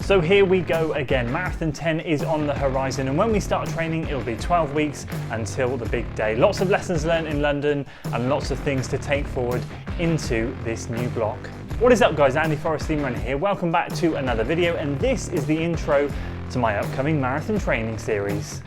So here we go again. Marathon 10 is on the horizon, and when we start training, it'll be 12 weeks until the big day. Lots of lessons learned in London and lots of things to take forward into this new block. What is up guys, Andy Forrest Theme Runner here. Welcome back to another video, and this is the intro to my upcoming marathon training series.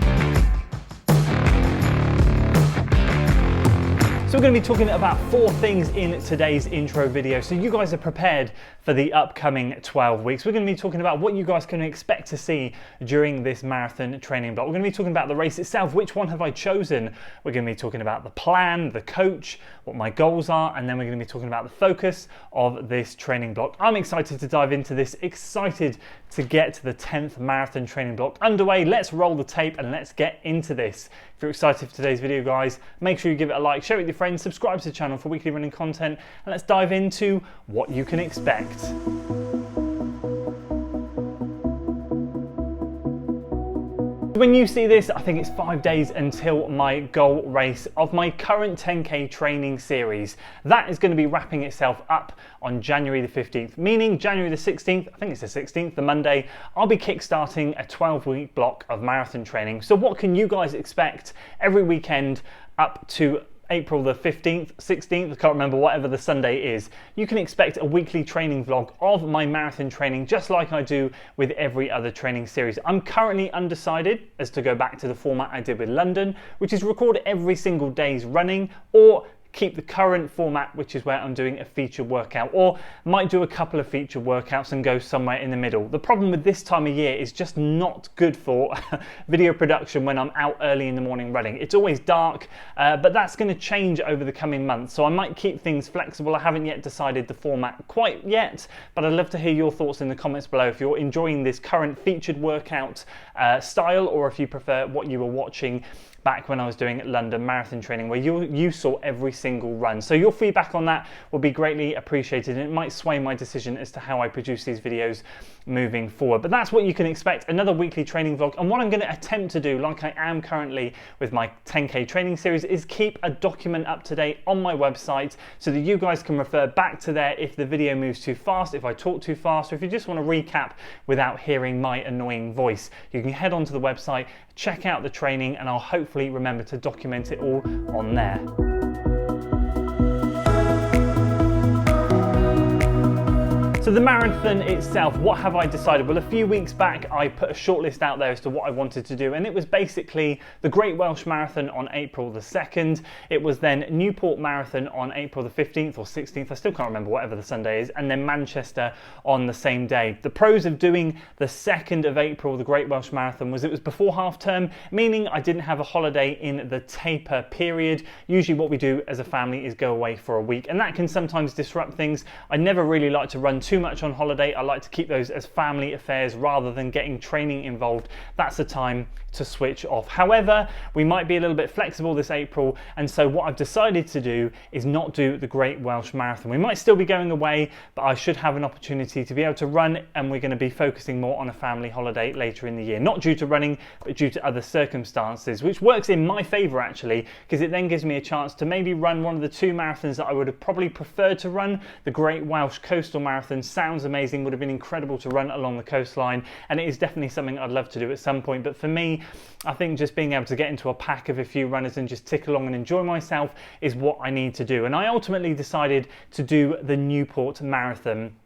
So we're going to be talking about 4 things in today's intro video, so you guys are prepared for the upcoming 12 weeks. We're going to be talking about what you guys can expect to see during this marathon training block. We're going to be talking about the race itself, which one have I chosen. We're going to be talking about the plan, the coach, what my goals are, and then we're going to be talking about the focus of this training block. I'm excited to dive into this, excited to get to the 10th marathon training block underway. Let's roll the tape and let's get into this. If you're excited for today's video guys, make sure you give it a like, share it with your friends, subscribe to the channel for weekly running content, and let's dive into what you can expect. When you see this, I think it's 5 days until my goal race of my current 10K training series. That is going to be wrapping itself up on January the 15th, meaning January the 16th, I think it's the 16th, the Monday, I'll be kickstarting a 12-week block of marathon training. So what can you guys expect every weekend up to April the 15th, 16th, I can't remember, whatever the Sunday is. You can expect a weekly training vlog of my marathon training, just like I do with every other training series. I'm currently undecided as to go back to the format I did with London, which is record every single day's running, or keep the current format, which is where I'm doing a featured workout, or might do a couple of featured workouts and go somewhere in the middle. The problem with this time of year is just not good for video production when I'm out early in the morning running. It's always dark, but that's going to change over the coming months, so I might keep things flexible. I haven't yet decided the format quite yet, but I'd love to hear your thoughts in the comments below if you're enjoying this current featured workout style, or if you prefer what you were watching back when I was doing London marathon training, where you saw every single run. So your feedback on that will be greatly appreciated, and it might sway my decision as to how I produce these videos moving forward. But that's what you can expect, another weekly training vlog. And what I'm going to attempt to do, like I am currently with my 10K training series, is keep a document up to date on my website so that you guys can refer back to there if the video moves too fast, if I talk too fast, or if you just want to recap without hearing my annoying voice. You can head onto the website, check out the training, and I'll hopefully remember to document it all on there. So the marathon itself, what have I decided? Well, a few weeks back I put a shortlist out there as to what I wanted to do, and it was basically the Great Welsh Marathon on April the 2nd. It was then Newport Marathon on April the 15th or 16th, I still can't remember, whatever the Sunday is, and then Manchester on the same day. The pros of doing the 2nd of April, the Great Welsh Marathon, was it was before half term, meaning I didn't have a holiday in the taper period. Usually what we do as a family is go away for a week, and that can sometimes disrupt things. I never really like to run too much on holiday. I like to keep those as family affairs rather than getting training involved. That's the time to switch off. However, we might be a little bit flexible this April, and so what I've decided to do is not do the Great Welsh Marathon. We might still be going away, but I should have an opportunity to be able to run, and we're going to be focusing more on a family holiday later in the year. Not due to running, but due to other circumstances, which works in my favour actually, because it then gives me a chance to maybe run one of the 2 marathons that I would have probably preferred to run. The Great Welsh Coastal Marathon sounds amazing, would have been incredible to run along the coastline, and it is definitely something I'd love to do at some point. But for me, I think just being able to get into a pack of a few runners and just tick along and enjoy myself is what I need to do. And I ultimately decided to do the Newport Marathon,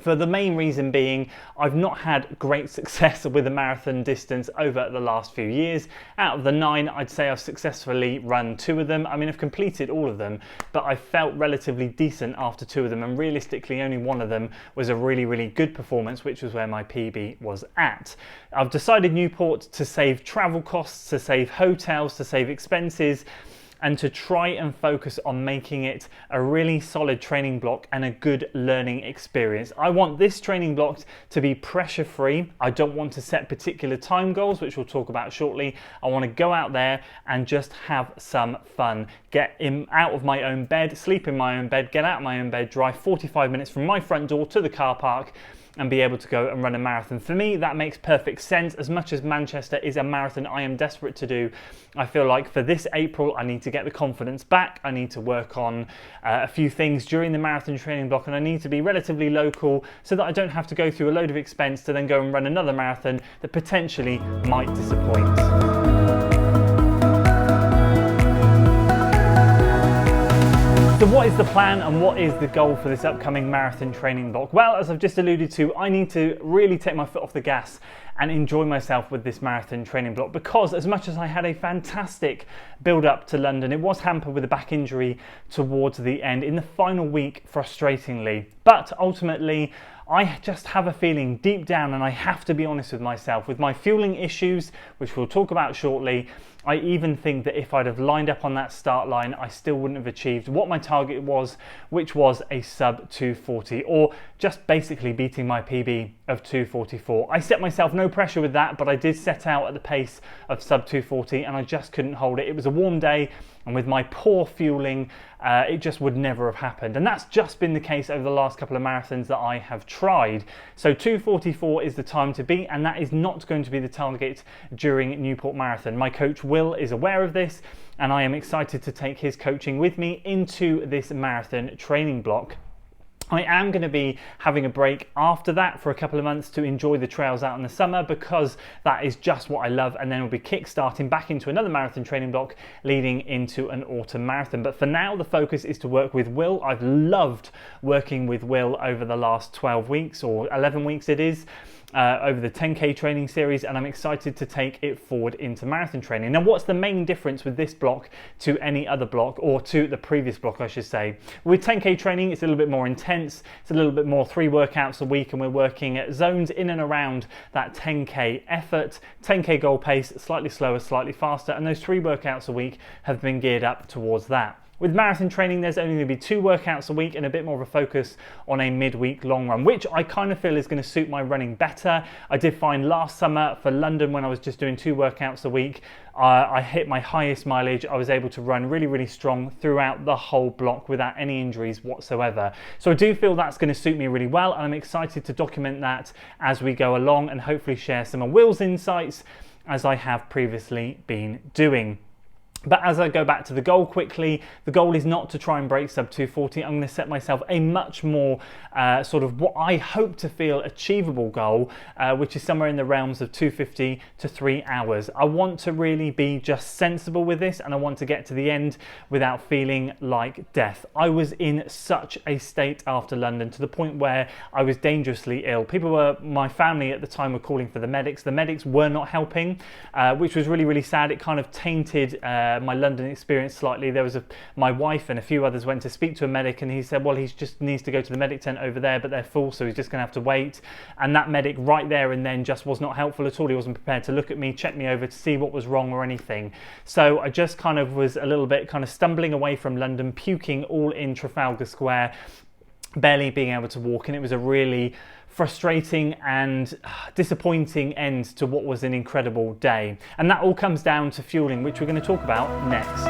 for the main reason being I've not had great success with a marathon distance over the last few years. Out of the 9, I'd say I've successfully run 2 of them. I mean, I've completed all of them, but I felt relatively decent after 2 of them, and realistically only one of them was a really, really good performance, which was where my PB was at. I've decided Newport to save travel costs, to save hotels, to save expenses, and to try and focus on making it a really solid training block and a good learning experience. I want this training block to be pressure free. I don't want to set particular time goals, which we'll talk about shortly. I want to go out there and just have some fun. Get out of my own bed, sleep in my own bed, get out of my own bed, drive 45 minutes from my front door to the car park, and be able to go and run a marathon. For me, that makes perfect sense. As much as Manchester is a marathon I am desperate to do, I feel like for this April, I need to get the confidence back. I need to work on a few things during the marathon training block, and I need to be relatively local so that I don't have to go through a load of expense to then go and run another marathon that potentially might disappoint. So what is the plan and what is the goal for this upcoming marathon training block? Well, as I've just alluded to, I need to really take my foot off the gas and enjoy myself with this marathon training block, because as much as I had a fantastic build up to London, it was hampered with a back injury towards the end in the final week, frustratingly. But ultimately, I just have a feeling deep down, and I have to be honest with myself, with my fueling issues, which we'll talk about shortly, I even think that if I'd have lined up on that start line, I still wouldn't have achieved what my target was, which was a sub 240, or just basically beating my PB of 244. I set myself no pressure with that, but I did set out at the pace of sub 240 and I just couldn't hold it. It was a warm day, and with my poor fueling, it just would never have happened. And that's just been the case over the last couple of marathons that I have tried. So 244 is the time to beat, and that is not going to be the target during Newport Marathon. My coach Will is aware of this, and I am excited to take his coaching with me into this marathon training block. I am going to be having a break after that for a couple of months to enjoy the trails out in the summer, because that is just what I love, and then we'll be kick-starting back into another marathon training block leading into an autumn marathon. But for now, the focus is to work with Will. I've loved working with Will over the last 12 weeks, or 11 weeks it is, over the 10k training series, and I'm excited to take it forward into marathon training. Now, what's the main difference with this block to any other block, or to the previous block I should say? With 10k training, it's a little bit more intense, it's a little bit more 3 workouts a week, and we're working at zones in and around that 10k effort, 10k goal pace, slightly slower, slightly faster, and those 3 workouts a week have been geared up towards that. With marathon training, there's only going to be 2 workouts a week and a bit more of a focus on a midweek long run, which I kind of feel is going to suit my running better. I did find last summer for London, when I was just doing 2 workouts a week, I hit my highest mileage. I was able to run really, really strong throughout the whole block without any injuries whatsoever. So I do feel that's going to suit me really well, and I'm excited to document that as we go along and hopefully share some of Will's insights as I have previously been doing. But as I go back to the goal quickly, the goal is not to try and break sub 240. I'm going to set myself a much more sort of what I hope to feel achievable goal, which is somewhere in the realms of 250 to 3 hours. I want to really be just sensible with this, and I want to get to the end without feeling like death. I was in such a state after London, to the point where I was dangerously ill. My family at the time were calling for the medics. The medics were not helping, which was really, really sad. It kind of tainted my London experience slightly. My wife and a few others went to speak to a medic, and he said, well, he just needs to go to the medic tent over there, but they're full, so he's just going to have to wait. And that medic right there and then just was not helpful at all. He wasn't prepared to look at me, check me over to see what was wrong or anything. So I just kind of was a little bit kind of stumbling away from London, puking all in Trafalgar Square, barely being able to walk, and it was a really frustrating and disappointing end to what was an incredible day. And that all comes down to fueling, which we're going to talk about next.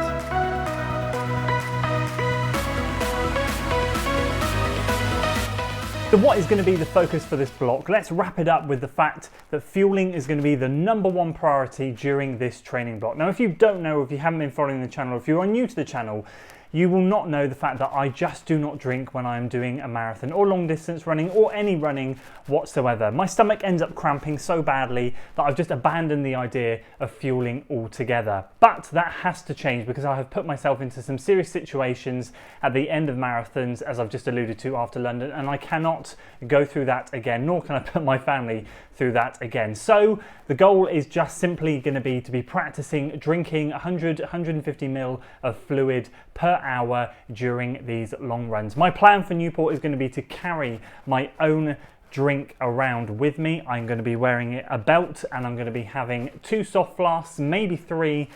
So what is going to be the focus for this block? Let's wrap it up with the fact that fueling is going to be the #1 priority during this training block. Now, if you don't know, if you haven't been following the channel, if you are new to the channel, you will not know the fact that I just do not drink when I am doing a marathon or long distance running or any running whatsoever. My stomach ends up cramping so badly that I've just abandoned the idea of fueling altogether. But that has to change, because I have put myself into some serious situations at the end of marathons, as I've just alluded to after London, and I cannot go through that again, nor can I put my family through that again. So the goal is just simply going to be practicing drinking 150 ml of fluid per hour during these long runs. My plan for Newport is going to be to carry my own drink around with me. I'm going to be wearing a belt, and I'm going to be having 2 soft flasks, maybe 3,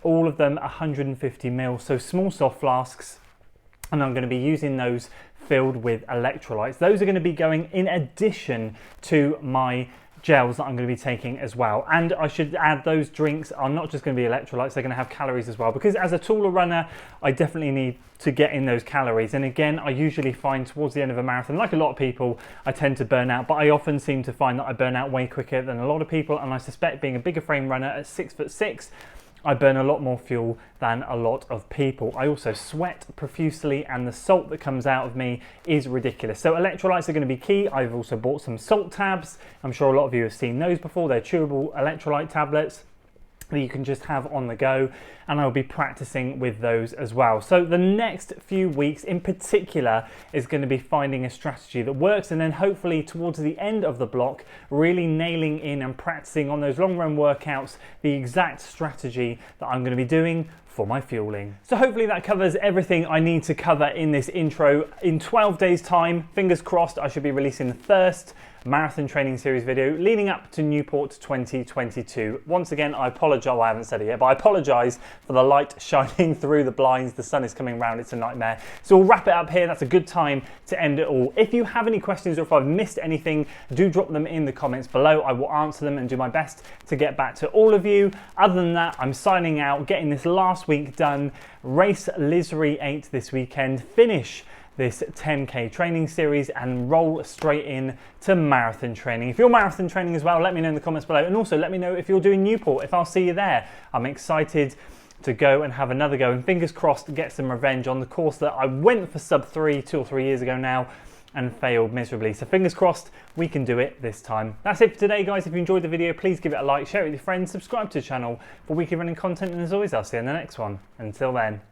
all of them 150 ml, so small soft flasks. and I'm going to be using those filled with electrolytes. Those are going to be going in addition to my gels that I'm going to be taking as well. And I should add, those drinks are not just going to be electrolytes, they're going to have calories as well, because as a taller runner I definitely need to get in those calories. And again, I usually find towards the end of a marathon, like a lot of people, I tend to burn out, but I often seem to find that I burn out way quicker than a lot of people, and I suspect, being a bigger frame runner at 6'6", I burn a lot more fuel than a lot of people. I also sweat profusely, and the salt that comes out of me is ridiculous. So electrolytes are going to be key. I've also bought some salt tabs. I'm sure a lot of you have seen those before. They're chewable electrolyte tablets that you can just have on the go, and I'll be practicing with those as well. So the next few weeks in particular is going to be finding a strategy that works, and then hopefully towards the end of the block really nailing in and practicing on those long run workouts the exact strategy that I'm going to be doing for my fueling. So hopefully that covers everything I need to cover in this intro. In 12 days time, fingers crossed, I should be releasing the first marathon training series video leading up to Newport 2022. Once again, I apologise, well, I haven't said it yet, but I apologise for the light shining through the blinds. The sun is coming round, it's a nightmare. So we'll wrap it up here. That's a good time to end it all. If you have any questions or if I've missed anything, do drop them in the comments below. I will answer them and do my best to get back to all of you. Other than that, I'm signing out, getting this last week done, race Lisery 8 this weekend, finish this 10k training series and roll straight in to marathon training. If you're marathon training as well, let me know in the comments below, and also let me know if you're doing Newport, if I'll see you there. I'm excited to go and have another go, and fingers crossed to get some revenge on the course that I went for sub 3 2 or 3 years ago now and failed miserably. So fingers crossed we can do it this time. That's it for today, guys. If you enjoyed the video, please give it a like, share it with your friends, subscribe to the channel for weekly running content, and as always, I'll see you in the next one. Until then.